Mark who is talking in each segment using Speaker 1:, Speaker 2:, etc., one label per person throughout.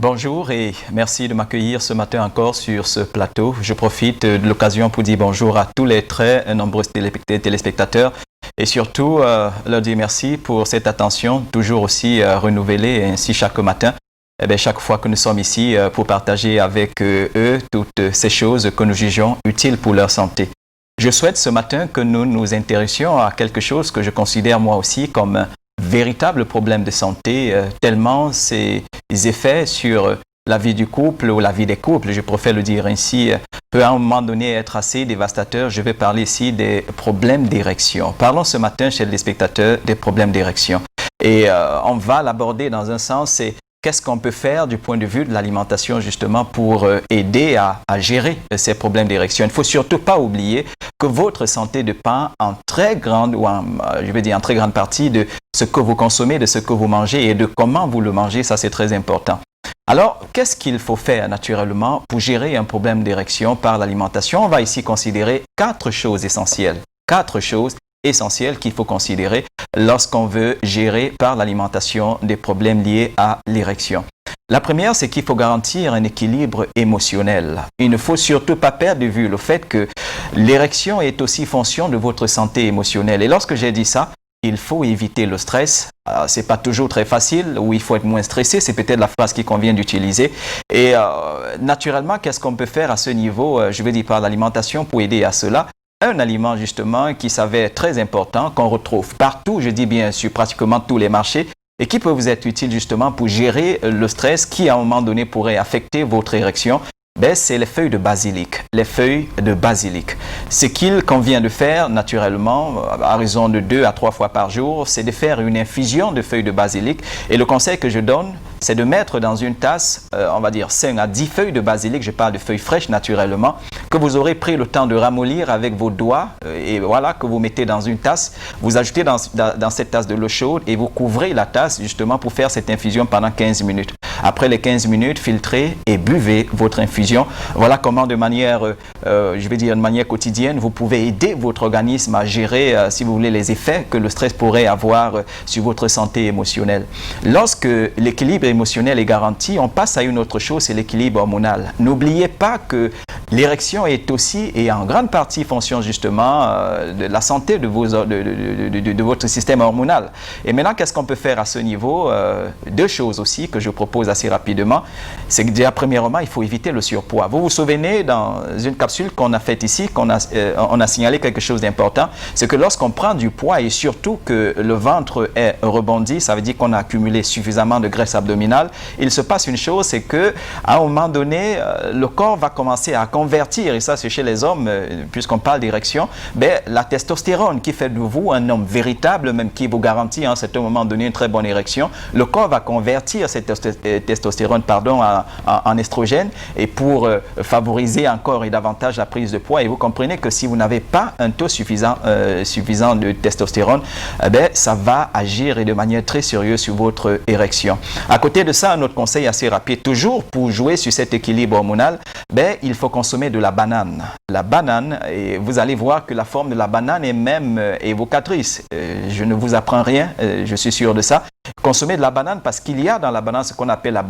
Speaker 1: Bonjour et merci de m'accueillir ce matin encore sur ce plateau. Je profite de l'occasion pour dire bonjour à tous les très nombreux téléspectateurs et surtout leur dire merci pour cette attention toujours aussi renouvelée et ainsi chaque matin. Chaque fois que nous sommes ici pour partager avec eux toutes ces choses que nous jugeons utiles pour leur santé. Je souhaite ce matin que nous nous intéressions à quelque chose que je considère moi aussi comme un véritable problème de santé, tellement ces effets sur la vie du couple ou la vie des couples, je préfère le dire ainsi, peut à un moment donné être assez dévastateur. Je vais parler ici des problèmes d'érection. Parlons ce matin chez les spectateurs des problèmes d'érection. Et on va l'aborder dans un sens, c'est qu'est-ce qu'on peut faire du point de vue de l'alimentation justement pour aider à gérer ces problèmes d'érection. Il ne faut surtout pas oublier que votre santé dépend en très grande, ou en très grande partie de ce que vous consommez, de ce que vous mangez et de comment vous le mangez. Ça, c'est très important. Alors, qu'est-ce qu'il faut faire naturellement pour gérer un problème d'érection par l'alimentation? On va ici considérer quatre choses essentielles. Quatre choses essentielles qu'il faut considérer lorsqu'on veut gérer par l'alimentation des problèmes liés à l'érection. La première, c'est qu'il faut garantir un équilibre émotionnel. Il ne faut surtout pas perdre de vue le fait que l'érection est aussi fonction de votre santé émotionnelle. Et lorsque j'ai dit ça, il faut éviter le stress. C'est pas toujours très facile, ou il faut être moins stressé, c'est peut-être la phrase qui convient d'utiliser. Et naturellement, qu'est-ce qu'on peut faire à ce niveau, par l'alimentation pour aider à cela? Un aliment justement qui s'avère très important, qu'on retrouve partout, je dis bien sur pratiquement tous les marchés, et qui peut vous être utile justement pour gérer le stress qui à un moment donné pourrait affecter votre érection. C'est les feuilles de basilic. Les feuilles de basilic. Ce qu'il convient de faire naturellement, à raison de 2 à 3 fois par jour, c'est de faire une infusion de feuilles de basilic. Et le conseil que je donne, c'est de mettre dans une tasse, 5 à 10 feuilles de basilic, je parle de feuilles fraîches naturellement, que vous aurez pris le temps de ramollir avec vos doigts, et voilà, que vous mettez dans une tasse. Vous ajoutez dans cette tasse de l'eau chaude et vous couvrez la tasse justement pour faire cette infusion pendant 15 minutes. Après les 15 minutes, filtrez et buvez votre infusion. Voilà comment de manière, de manière quotidienne, vous pouvez aider votre organisme à gérer, si vous voulez, les effets que le stress pourrait avoir sur votre santé émotionnelle. Lorsque l'équilibre émotionnel est garanti, on passe à une autre chose, c'est l'équilibre hormonal. N'oubliez pas que l'érection est aussi et en grande partie fonction justement de la santé de votre système hormonal. Et maintenant, qu'est-ce qu'on peut faire à ce niveau? Deux choses aussi que je propose assez rapidement. C'est que déjà, premièrement, il faut éviter le surpoids. Vous vous souvenez, dans une capsule qu'on a faite ici, on a signalé quelque chose d'important, c'est que lorsqu'on prend du poids et surtout que le ventre est rebondi, ça veut dire qu'on a accumulé suffisamment de graisse abdominale, il se passe une chose, c'est que à un moment donné, le corps va commencer à convertir, et ça c'est chez les hommes, puisqu'on parle d'érection, la testostérone qui fait de vous un homme véritable, même qui vous garantit à un certain moment donné une très bonne érection, le corps va convertir cette testostérone en estrogène et pour favoriser encore et davantage la prise de poids. Et vous comprenez que si vous n'avez pas un taux suffisant de testostérone, ça va agir et de manière très sérieuse sur votre érection. À côté de ça, un autre conseil assez rapide, toujours pour jouer sur cet équilibre hormonal, il faut consommer de la banane. La banane, et vous allez voir que la forme de la banane est même évocatrice. Je ne vous apprends rien, je suis sûr de ça. Consommez de la banane parce qu'il y a dans la banane ce qu'on appelle la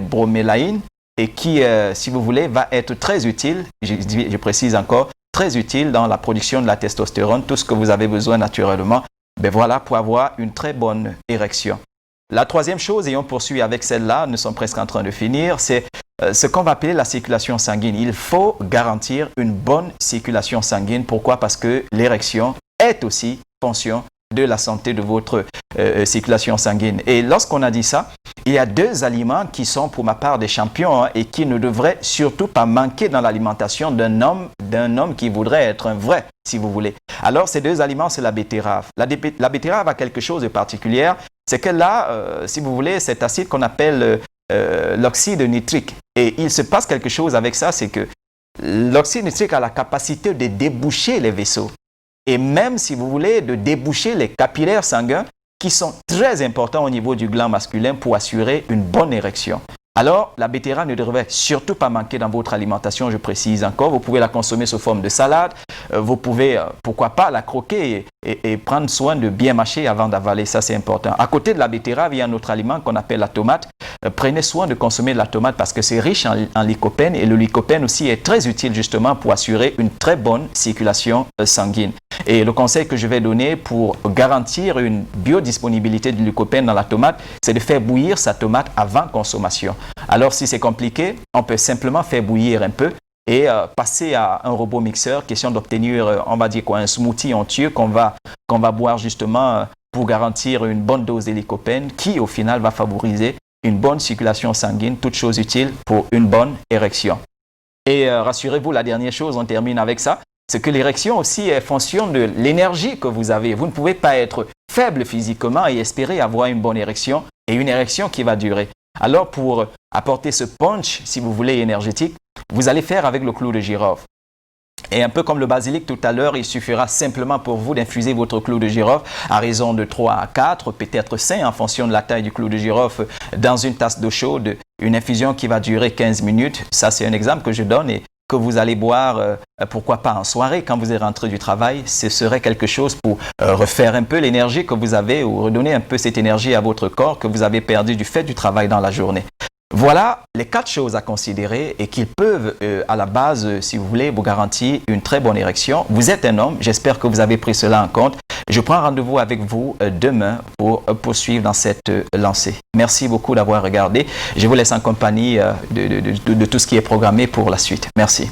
Speaker 1: bromélaïne et qui, si vous voulez, va être très utile, je précise encore, très utile dans la production de la testostérone, tout ce que vous avez besoin naturellement, voilà, pour avoir une très bonne érection. La troisième chose, et on poursuit avec celle-là, nous sommes presque en train de finir, c'est ce qu'on va appeler la circulation sanguine. Il faut garantir une bonne circulation sanguine. Pourquoi? Parce que l'érection est aussi fonction de la santé de votre circulation sanguine. Et lorsqu'on a dit ça, il y a deux aliments qui sont pour ma part des champions et qui ne devraient surtout pas manquer dans l'alimentation d'un homme qui voudrait être un vrai, si vous voulez. Alors ces deux aliments, c'est la betterave. La betterave a quelque chose de particulier, c'est qu'elle a, si vous voulez, cet acide qu'on appelle l'oxyde nitrique. Et il se passe quelque chose avec ça, c'est que l'oxyde nitrique a la capacité de déboucher les vaisseaux. Et même, si vous voulez, de déboucher les capillaires sanguins qui sont très importants au niveau du gland masculin pour assurer une bonne érection. Alors, la betterave ne devrait surtout pas manquer dans votre alimentation, je précise encore. Vous pouvez la consommer sous forme de salade. Vous pouvez, pourquoi pas, la croquer et prendre soin de bien mâcher avant d'avaler. Ça, c'est important. À côté de la betterave, il y a un autre aliment qu'on appelle la tomate. Prenez soin de consommer de la tomate parce que c'est riche en lycopène et le lycopène aussi est très utile justement pour assurer une très bonne circulation sanguine. Et le conseil que je vais donner pour garantir une biodisponibilité du lycopène dans la tomate, c'est de faire bouillir sa tomate avant consommation. Alors si c'est compliqué, on peut simplement faire bouillir un peu et passer à un robot mixeur, question d'obtenir, on va dire quoi, un smoothie entier qu'on va boire justement pour garantir une bonne dose de lycopène qui au final va favoriser une bonne circulation sanguine, toute chose utile pour une bonne érection. Et rassurez-vous, la dernière chose, on termine avec ça, c'est que l'érection aussi est fonction de l'énergie que vous avez. Vous ne pouvez pas être faible physiquement et espérer avoir une bonne érection et une érection qui va durer. Alors pour apporter ce punch, si vous voulez, énergétique, vous allez faire avec le clou de girofle. Et un peu comme le basilic tout à l'heure, il suffira simplement pour vous d'infuser votre clou de girofle à raison de 3 à 4, peut-être 5 en fonction de la taille du clou de girofle dans une tasse d'eau chaude, une infusion qui va durer 15 minutes. Ça, c'est un exemple que je donne et que vous allez boire, pourquoi pas en soirée quand vous êtes rentré du travail. Ce serait quelque chose pour refaire un peu l'énergie que vous avez ou redonner un peu cette énergie à votre corps que vous avez perdu du fait du travail dans la journée. Voilà les 4 choses à considérer et qui peuvent, à la base, si vous voulez, vous garantir une très bonne érection. Vous êtes un homme, j'espère que vous avez pris cela en compte. Je prends rendez-vous avec vous demain pour poursuivre dans cette lancée. Merci beaucoup d'avoir regardé. Je vous laisse en compagnie de tout ce qui est programmé pour la suite. Merci.